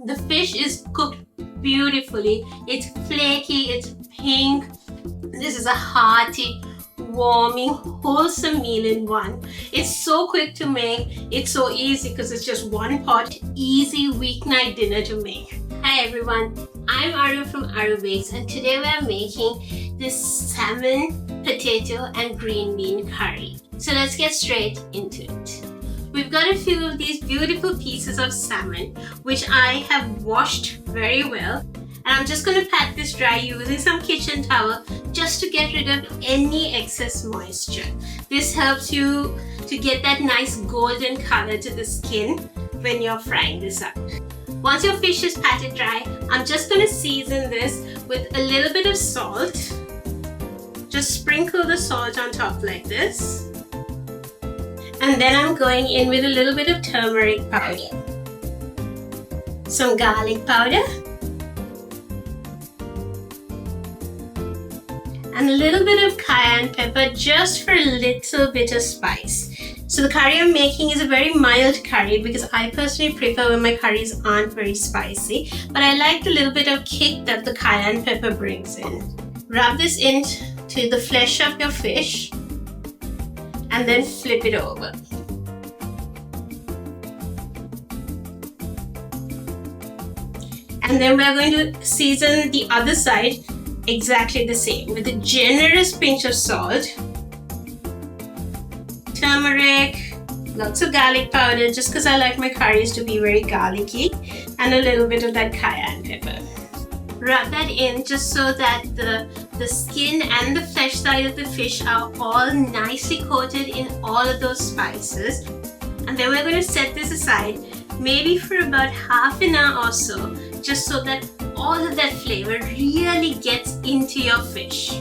The fish is cooked beautifully. It's flaky, it's pink. This is a hearty, warming, wholesome meal in one. It's so quick to make. It's so easy because it's just one pot. Easy weeknight dinner to make. Hi everyone, I'm Aru from Arubakes, and today we are making this salmon, potato and green bean curry. So let's get straight into it. We've got a few of these beautiful pieces of salmon which I have washed very well, and I'm just going to pat this dry using some kitchen towel just to get rid of any excess moisture. This helps you to get that nice golden color to the skin when you're frying this up. Once your fish is patted dry, I'm just going to season this with a little bit of salt. Just sprinkle the salt on top like this. And then I'm going in with a little bit of turmeric powder, some garlic powder, and a little bit of cayenne pepper just for a little bit of spice. So the curry I'm making is a very mild curry because I personally prefer when my curries aren't very spicy, but I like the little bit of kick that the cayenne pepper brings in. Rub this into the flesh of your fish and then flip it over. And then we're going to season the other side exactly the same with a generous pinch of salt, turmeric, lots of garlic powder just because I like my curries to be very garlicky, and a little bit of that cayenne pepper. Rub that in just so that the skin and the flesh side of the fish are all nicely coated in all of those spices. And then we're going to set this aside maybe for about half an hour or so, just so that all of that flavor really gets into your fish.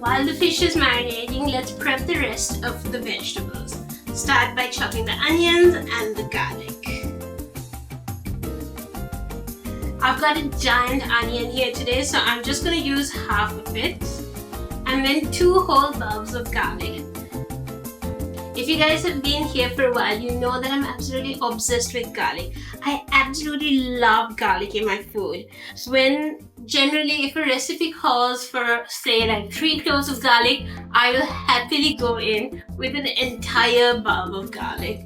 While the fish is marinating, let's prep the rest of the vegetables. Start by chopping the onions and the garlic. I've got a giant onion here today, so I'm just going to use half of it, and then 2 whole bulbs of garlic. If you guys have been here for a while, you know that I'm absolutely obsessed with garlic. I absolutely love garlic in my food. So generally if a recipe calls for say like 3 cloves of garlic, I will happily go in with an entire bulb of garlic.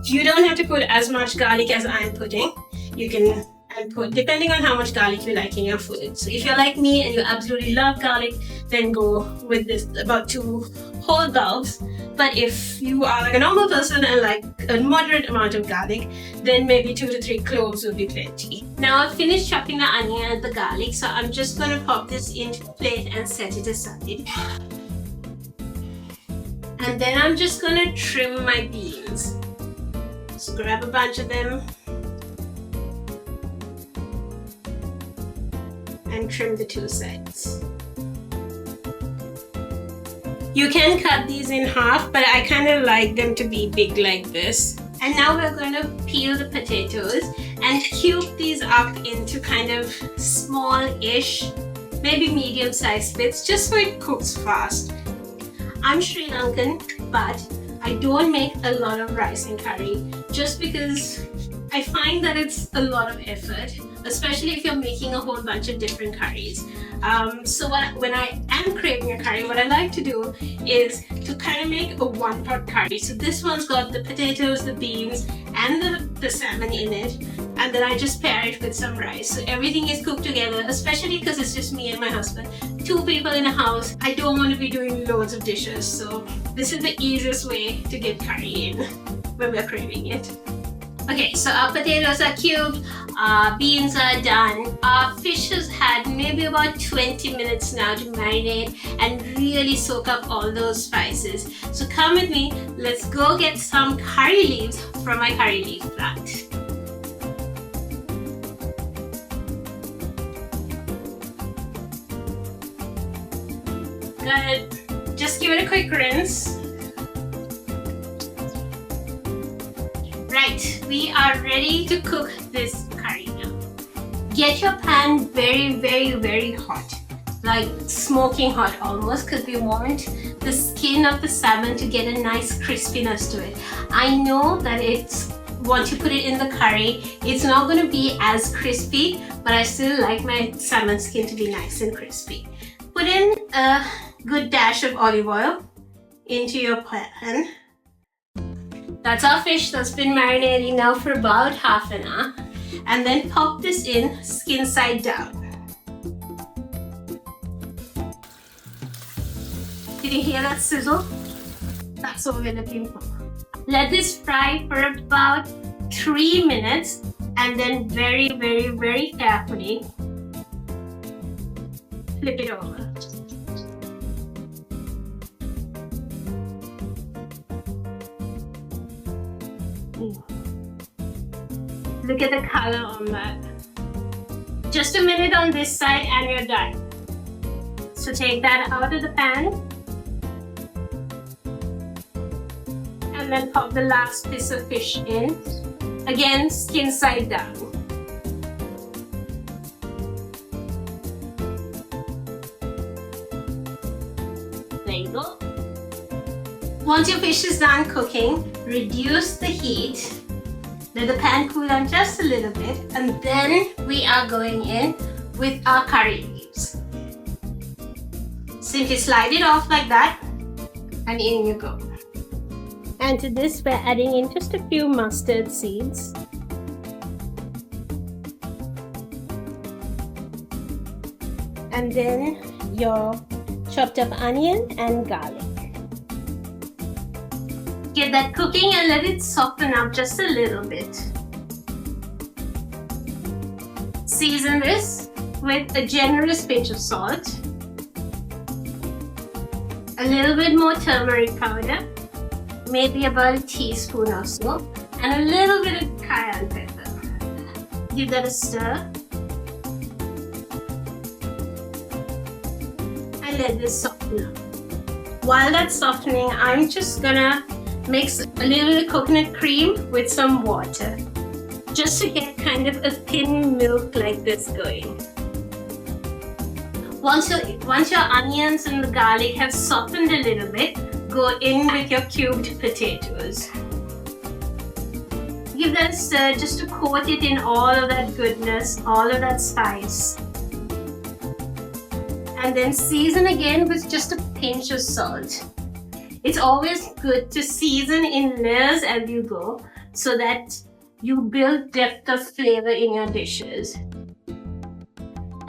You don't have to put as much garlic as I'm putting. You can put depending on how much garlic you like in your food. So if you're like me and you absolutely love garlic, then go with this about 2 whole bulbs. But if you are like a normal person and like a moderate amount of garlic, then maybe 2 to 3 cloves will be plenty. Now I've finished chopping the onion and the garlic, so I'm just going to pop this into a plate and set it aside. And then I'm just going to trim my beans. So grab a bunch of them and trim the 2 sides. You can cut these in half, but I kind of like them to be big like this. And now we're going to peel the potatoes and cube these up into kind of small-ish, maybe medium-sized bits, just so it cooks fast. I'm Sri Lankan, but I don't make a lot of rice and curry just because I find that it's a lot of effort, especially if you're making a whole bunch of different curries. So when I am craving a curry, what I like to do is to kind of make a one-pot curry. So this one's got the potatoes, the beans, and the salmon in it, and then I just pair it with some rice. So everything is cooked together, especially because it's just me and my husband. 2 people in a house. I don't want to be doing loads of dishes, so this is the easiest way to get curry in when we're craving it. Okay, so our potatoes are cubed, our beans are done, our fish has had maybe about 20 minutes now to marinate and really soak up all those spices. So come with me, let's go get some curry leaves from my curry leaf plant. Good. Just give it a quick rinse. Right, we are ready to cook this curry now. Get your pan very, very, very hot, like smoking hot almost, because we want the skin of the salmon to get a nice crispiness to it. I know that it's once you put it in the curry, it's not going to be as crispy, but I still like my salmon skin to be nice and crispy. Put in a good dash of olive oil into your pan. That's our fish that's been marinating now for about half an hour. And then pop this in skin side down. Did you hear that sizzle? That's what we're looking for. Let this fry for about 3 minutes and then very carefully flip it over. Look at the color on that. Just a minute on this side and you're done. So take that out of the pan and then pop the last piece of fish in. Again, skin side down. There you go. Once your fish is done cooking, reduce the heat. Let the pan cool down just a little bit, and then we are going in with our curry leaves. Simply slide it off like that, and in you go. And to this, we're adding in just a few mustard seeds. And then your chopped up onion and garlic. Get that cooking and let it soften up just a little bit. Season this with a generous pinch of salt, a little bit more turmeric powder, maybe about a teaspoon or so, and a little bit of cayenne pepper. Give that a stir and let this soften up. While that's softening, I'm just gonna mix a little bit of coconut cream with some water, just to get kind of a thin milk like this going. Once your onions and the garlic have softened a little bit, go in with your cubed potatoes. Give that a stir just to coat it in all of that goodness, all of that spice. And then season again with just a pinch of salt. It's always good to season in layers as you go, so that you build depth of flavor in your dishes.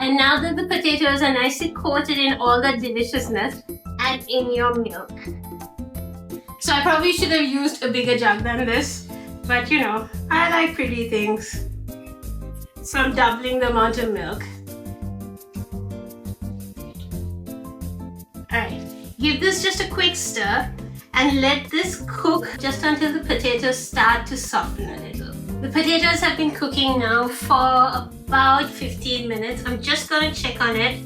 And now that the potatoes are nicely coated in all that deliciousness, add in your milk. So I probably should have used a bigger jug than this, but you know, I like pretty things. So I'm doubling the amount of milk. Alright. Give this just a quick stir and let this cook just until the potatoes start to soften a little. The potatoes have been cooking now for about 15 minutes. I'm just going to check on it.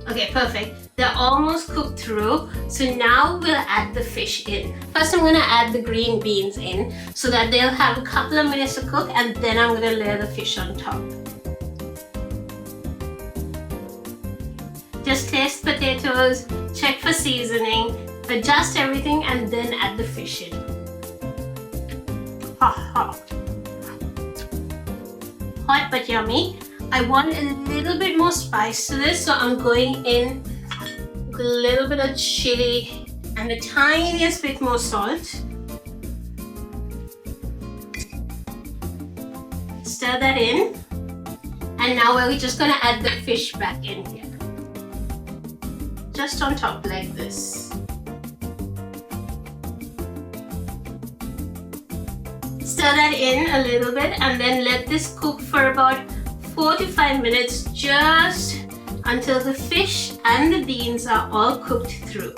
Okay, perfect. They're almost cooked through. So now we'll add the fish in. First I'm going to add the green beans in so that they'll have a couple of minutes to cook, and then I'm going to layer the fish on top. Just taste potatoes, check for seasoning, adjust everything, and then add the fish in. Hot but yummy. I want a little bit more spice to this, so I'm going in with a little bit of chili and the tiniest bit more salt. Stir that in, and now we're just going to add the fish back in here. Just on top like this. Stir that in a little bit and then let this cook for about 4 to 5 minutes, just until the fish and the beans are all cooked through.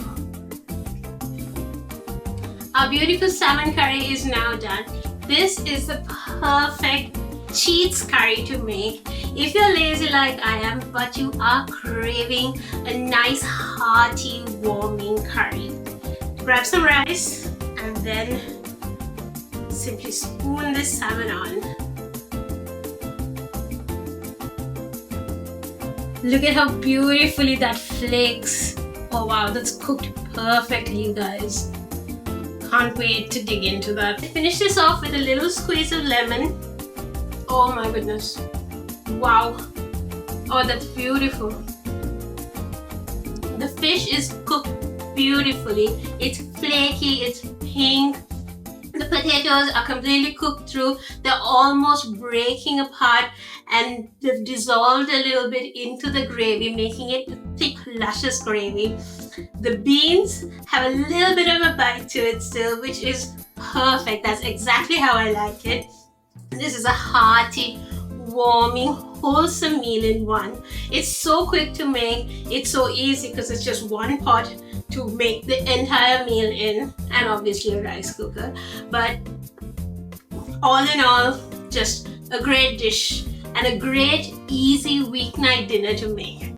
Our beautiful salmon curry is now done. This is the perfect cheats curry to make if you're lazy like I am, but you are craving a nice hearty warming curry. Grab some rice and then simply spoon this salmon on. Look at how beautifully that flakes. Oh wow, that's cooked perfectly, you guys. Can't can't wait to dig into that. Finish this off with a little squeeze of lemon. Oh my goodness. Wow. Oh, that's beautiful. The fish is cooked beautifully. It's flaky, it's pink. The potatoes are completely cooked through. They're almost breaking apart and they've dissolved a little bit into the gravy, making it a thick, luscious gravy. The beans have a little bit of a bite to it still, which is perfect. That's exactly how I like it. This is a hearty, warming, wholesome meal in one. It's so quick to make. It's so easy because it's just one pot to make the entire meal in, and obviously a rice cooker. But all in all, just a great dish and a great easy weeknight dinner to make.